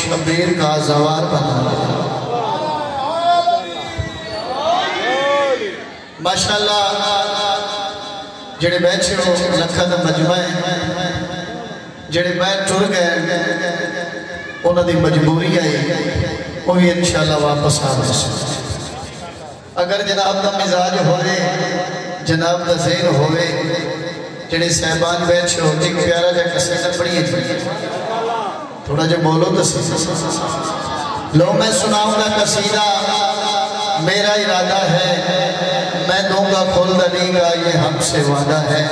शबीर का जवार बना माशाअल्लाह। जेड़े बैठे हो लखा का मजमा है, जेड़े बैठ टुर गए उन्होंने मजबूरी आई, वो भी इंशाअल्लाह वापस आ गए। अगर जनाब का मिजाज होवे, जनाब का ज़हन होवे, जेड़े साहबान बैठे हो एक प्यारा जा कसीदा पढ़िए, थोड़ा जो बोलो तो लो। मैं सुनाऊंगा कसीदा, मेरा इरादा है, मैं दूंगा खुल्द अली का, ये हमसे वादा है।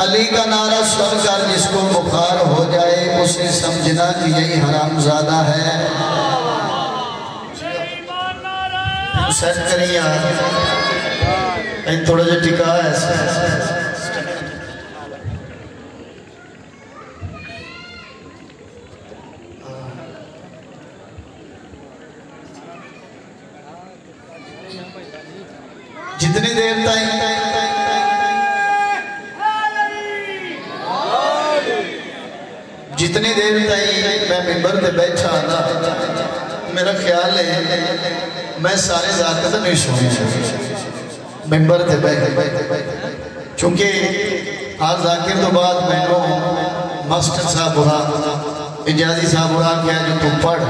अली का नारा सुनकर जिसको बुखार हो जाए उसे समझना कि यही हरामजादा है। सेट करिए थोड़ा जो टिका है। जितनी देर तक मैं मिंबर पे बैठा ना, मेरा ख्याल है मैं सारे ज़ाकिर नहीं सुने मिंबर पे बैठे, चूंकि हर ज़ाकिर तो बाद मैनू मास्टर साहब बुरा इजाजी साहब बुरा क्या जो तू पढ़,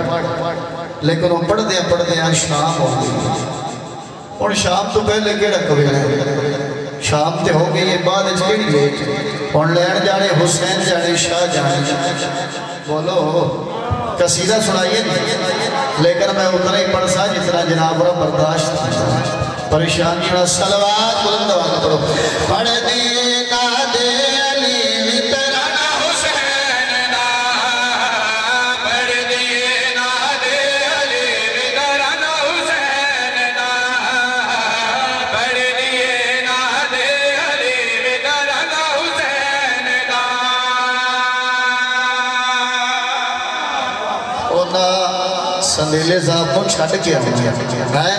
लेकिन वो पढ़दे शाम हो गई। और शाम तो पहले केड़ा कवेला, शाम तो हो गई है, बाद केड़ी लेट और लैन जाने हुसैन जाने शाह जाने। बोलो कसीदा सुनाइए, लेकिन मैं उतना ही पढ़ सा जितना जनाब बर्दाश्त परेशानी। सलवात बुलंद आवाज़ पढ़ो। पढ़ दिए ना दे अली वितरा ना हुसैन ना, पढ़ दिए ना दे अली वितरा ना हुसैन ना, पढ़ दिए ना दे अली वितरा ना हुसैन ना। ओना संदेले साहब को छड़ के आया है।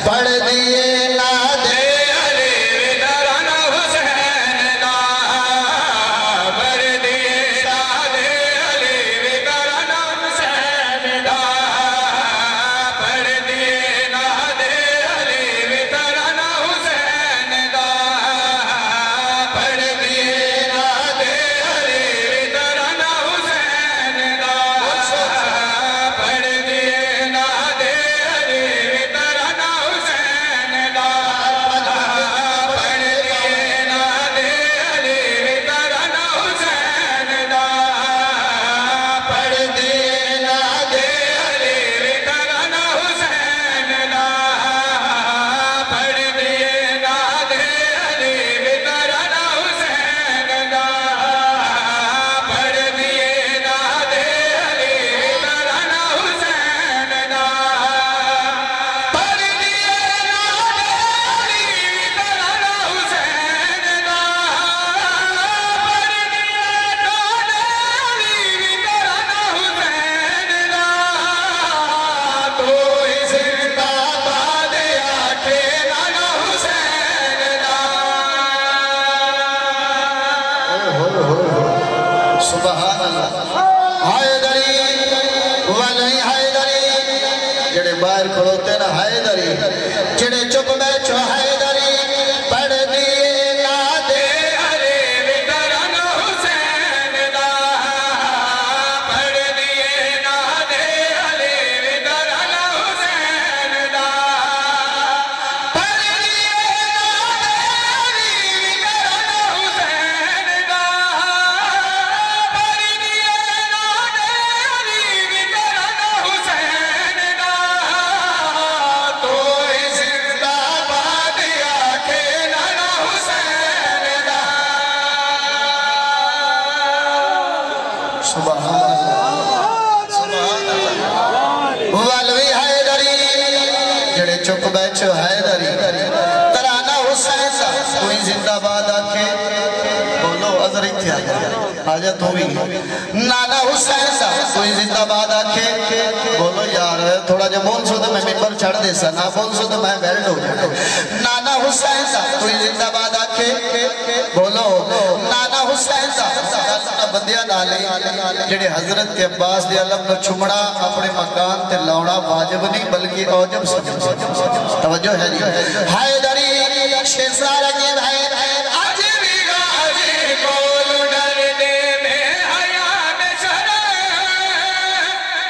पढ़ दिए ना दे अली वितरा ना हुसैन ना, पढ़ दिए ना दे अली वितरा ना हुसैन ना, पढ़ दिए ना दे अली वितरा ना हुसैन ना, पढ़ दिए ना दे अली वितरा ना हुसैन ना, पढ़ दिए ना दे अली वितरा ना हुसैन ना, पढ़ दिए ना दे अली वितरा ना हुसैन ना, पढ़ दिए ना दे अली वितरा ना हुसैन ना, पढ़ दिए ना दे अली वितरा ना हुसैन ना, पढ़ दिए ना दे अली वितरा ना हुसैन ना, पढ़ दिए ना दे अली वितरा ना हुसैन ना, पढ़ दिए ना दे अली वितरा ना हुसैन ना। तो इस जिंदाबाद आके नाना हुसैन ना। सुभान अल्लाह। हैदरी वली हैदरी, जेड़े बाहर खड़ोते ना हैदरी, जेड़े चुप बैठो हैदरी। पढ़ दिए ना दे अली वितरा ना हुसैन ना, पढ़ दिए ना दे अली वितरा ना हुसैन ना, पढ़ दिए ना दे अली वितरा ना हुसैन ना, पढ़ दिए ना दे अली वितरा ना हुसैन ना। तो इस जिंदाबाद आके नाना हुसैन ना। सुभान अल्लाह, सुभान अल्लाह। वलवी हैदरी, जेड़े चुप बैठो हैदरी। तराना हुसैन दा कोई जिंदाबाद आखे, बोलो अजर इत्थे आजा तू भी। नाना हुसैन दा कोई जिंदाबाद आखे, बोलो यार थोड़ा जा बोल सो तो मैं मिंबर चढ़ दे सा, ना बोल सो तो मैं बेल्ट हो जाए। नाना हुसैन दा कोई जिंदाबाद आखे, बोलो नाना हुसैन दा बंदिया लाले जेड़े हजरत अब्बास दे अलम नु चुमना अपने मकान ते लाउना वाजिब नहीं बल्कि औजब समझ। तवज्जो है जी। हैदरी शेरसार के भाई आज भी गाजी बोल डर दे बेहया बेशरम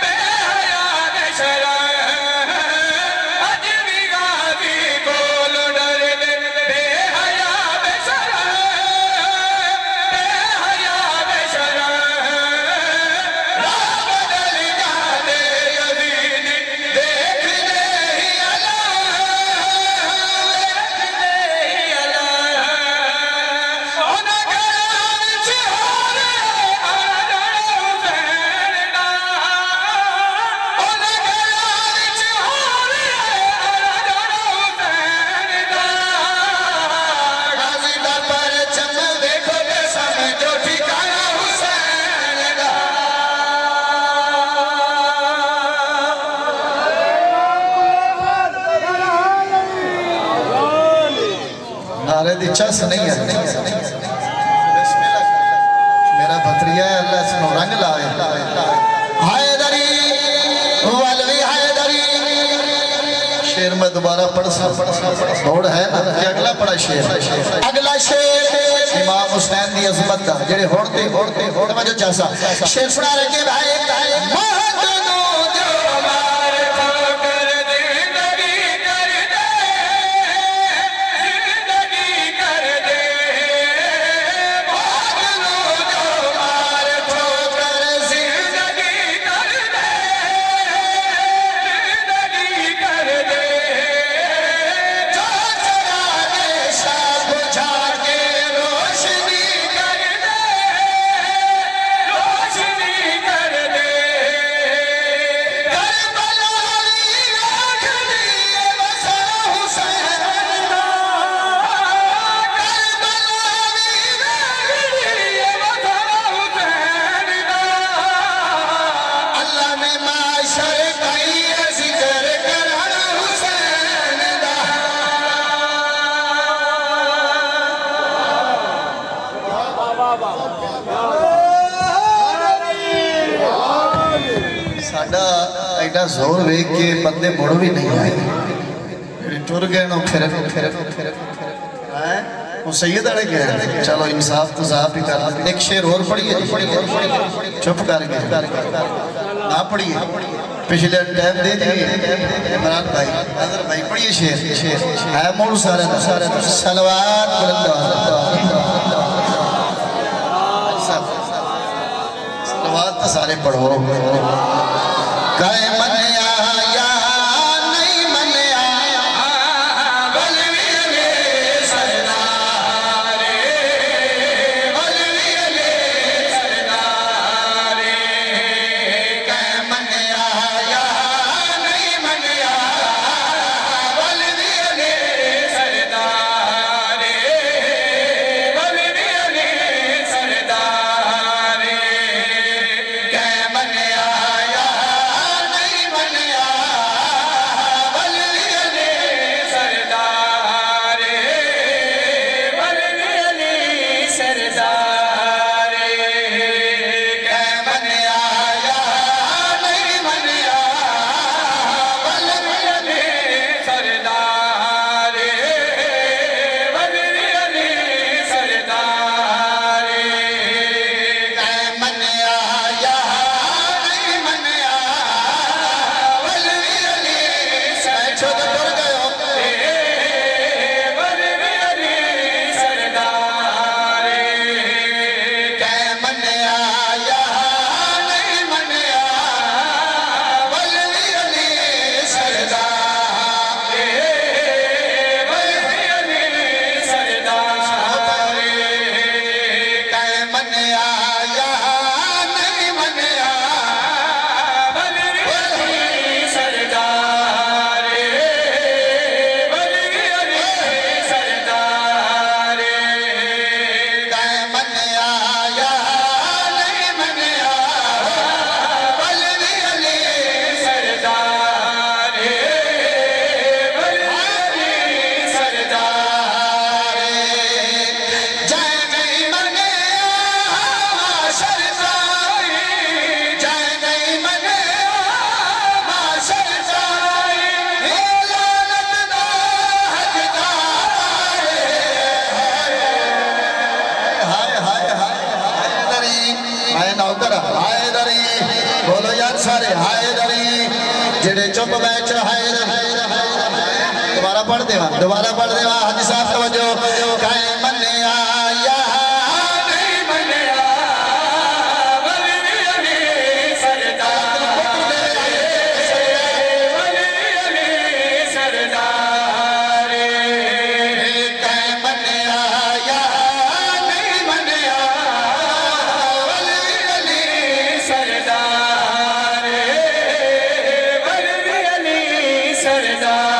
बेहया बेशरम आज भी गाजी बोल डर दे बेहया बेशरम बेहया बेशरम राह बदल जाते यजीद देख ले ही अला नारे दी चस नहीं है। मेरा भतरिया है अल्लाह इसको रंग लाए। हैदरी वलवी हैदरी शेर में दोबारा पढ़ दौड़ है ना कि अगला पढ़ा शेर। अगला शेर इमाम हुसैन दी अज़मत दा जेड़े होड़ते होड़ते होड़ में जो चासा शेर सुना रखे भाई साडा एडा जोर वेख के बंदे मुड़ भी नहीं आए टुर गए नो फिर हैं वो सैयद वाले गए। चलो इंसाफ तो साफ ही कर एक शेर और पढ़िए चुप कर गए ना पढ़िए पिछले टाइम दे दिए इमरान भाई अजहर भाई पढ़िए शेर है मूल सारे सलवात सलवात तो सारे पढ़ो। काय मन आया नहीं मन आया बलवी ले सरदारे बलवी ले सरदारे काय मन आया नहीं मन आया बलवी ले सरदारे बलवी ले सरदारे काय मन आया सारे हाय दरी जेड़े चुप बैठ हाय दोबारा पढ़ देवा हाजी साहब तवज्जो काए मन्या या नहीं मन्या वली अली सरदार वली अली सरदार काए मन्या या नहीं मन्या वली अली सरदार वली अली सरदार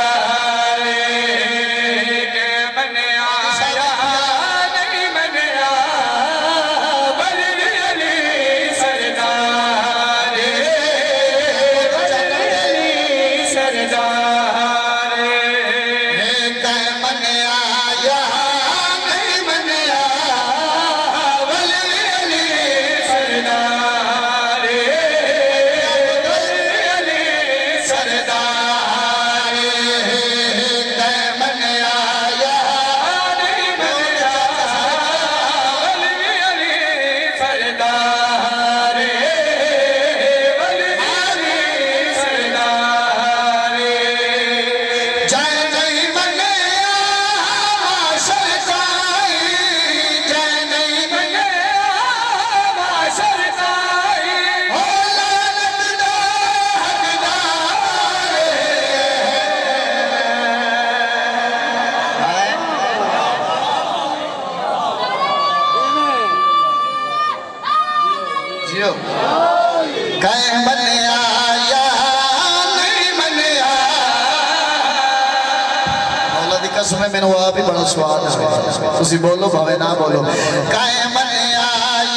मैंने आप ही बड़ा स्वाद है बोलो भावे ना बोलो काए मन्या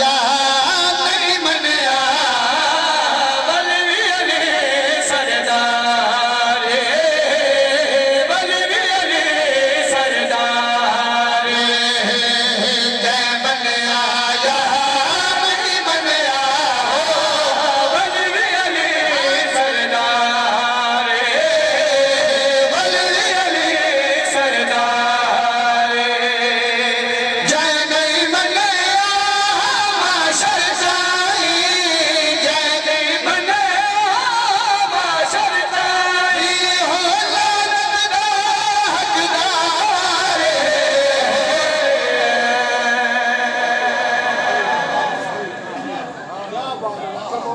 या नहीं मन्या वली अली सरदार वली अली सरदार काए मन्या या नहीं मन्या वली अली सरदार वली अली सरदार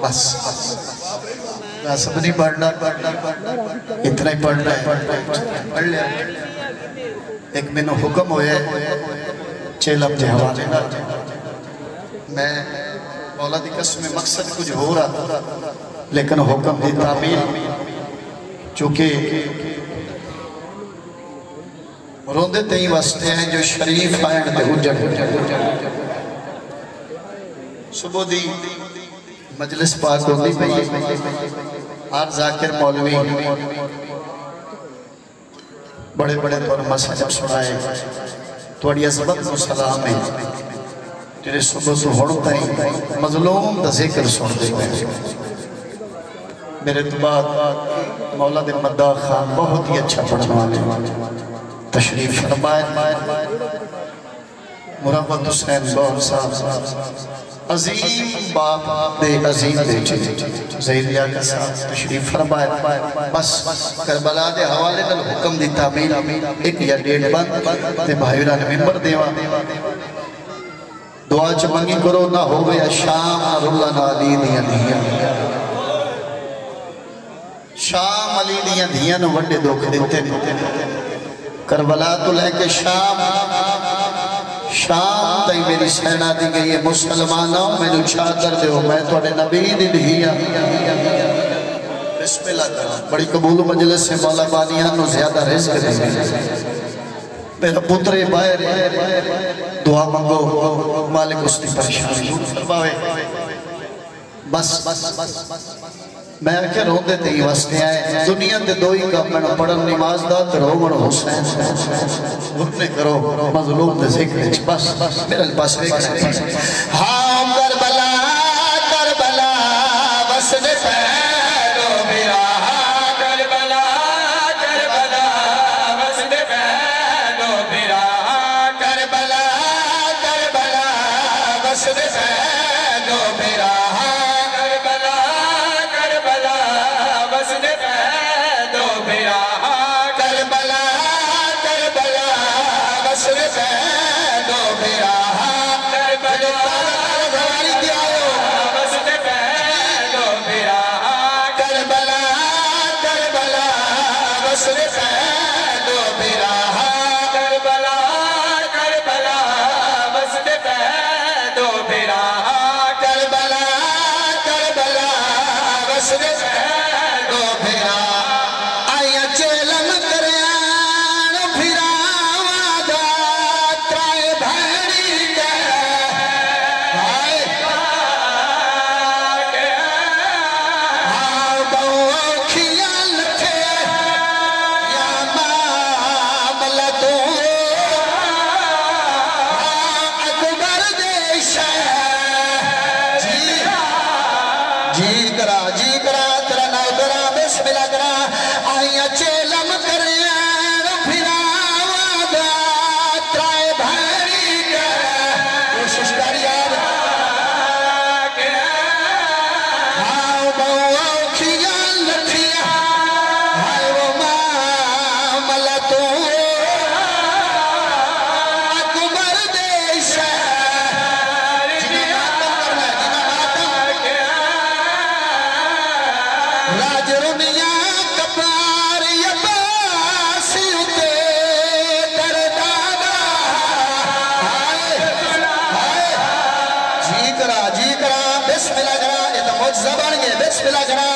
बस सब नहीं पढ़ना इतना ही पढ़ना है पढ़ लिया एक मैंने हुक्म होया चेलम के हवाले मैं मौला दी कसम मकसद कुछ हो रहा लेकिन हुक्म की तामील चूंकि रोंदे तई वास्ते हैं जो शरीफ आयन ते उजड़ सुबह दी मजलिस पाक होती पई हर जाकिर मौलवी बड़े बड़े तौर मसलब सुनाए थोड़ी अजमत को सलाम है जेडे सुबह तो हुण ताईं मजलूम दा जिक्र सुनदे पे मेरे तो बाद मौला दे मद्दा खान बहुत ही अच्छा पढ़ने वाले तशरीफ फरमाए मुराद हुसैन गौर साहब अजीम बाप दे अजीम बेटे ज़हीरिया का साथ तशरीफ फरमाए बस करबला दे हवाले नाल हुक्म दी तामील एक या डेढ़ बंद ते भाईरा ने मिंबर देवा दुआ च मंगी करो ना होवे शाम रुल्ला नाली दियां धियां शाम अली दियां धियां नु वड्डे दुख दिते करबला तो लेके शाम तई मेरी सेना दी गई है मुसलमानों मैनू चादर दो मैं थोड़े नबी दी धियां बिस्मिल्लाह करो बड़ी कबूल मजलिस से मौला बानियां नु ज्यादा रिज़्क दे मेरा पुत्र बाहर दुआ मांगो मालिक उसकी परेशानी दूर फरमावे बस मैं आख्या रोंदे ते ही वसते आए दुनिया के दो ही काम मैंने पढ़न नमाज दा ते रोवण हुसैन उठने करो मजलूम दे जिक्र बस मेरे पास हाँ करबला करबला वसदे पैरो मेरा करबला करबला वसदे पैरो मेरा करबला करबला वसदे पैरो मेरा करबला जी करा बिस्मिल्लाह करा, ये तो मौजज़ा बन गया। बिस्मिल्लाह करा